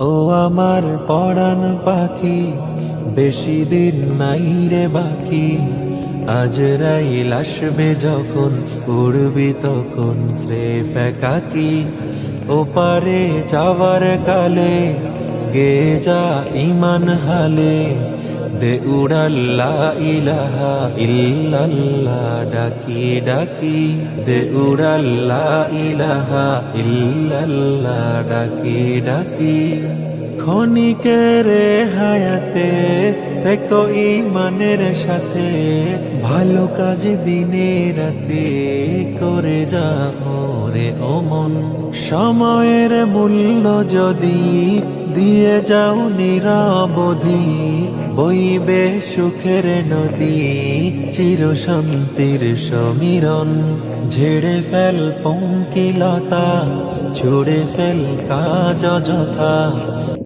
ও আমার পরাণ পাখি, বেশি দিন নাই রে বাকি। আজরাইল আসবে যখন, উড়বি তখন স্রেফ একাকী। ওপারে যাওয়ার কালে গে যা ইমান হালে, দে উড়াল্লা ইলাহা ইল্লাল্লাহ ডাকি ডাকি। দে উড়াল্লা ইলাহা ইল্লাল্লাহ ডাকি ডাকি। ক্ষণিকের হায়াতে থেকো ঈমানের সাথে, ভালো কাজ দিনে রাতে করে যাও রে ও মন। সময়ের মূল্য যদি দিয়ে যাও নিরবধি, বইবে সুখের নদী, চির শান্তির সমীরণ। ঝেড়ে ফেল পঙ্কিলতা, ছুড়ে ফেল কাজ অযথা।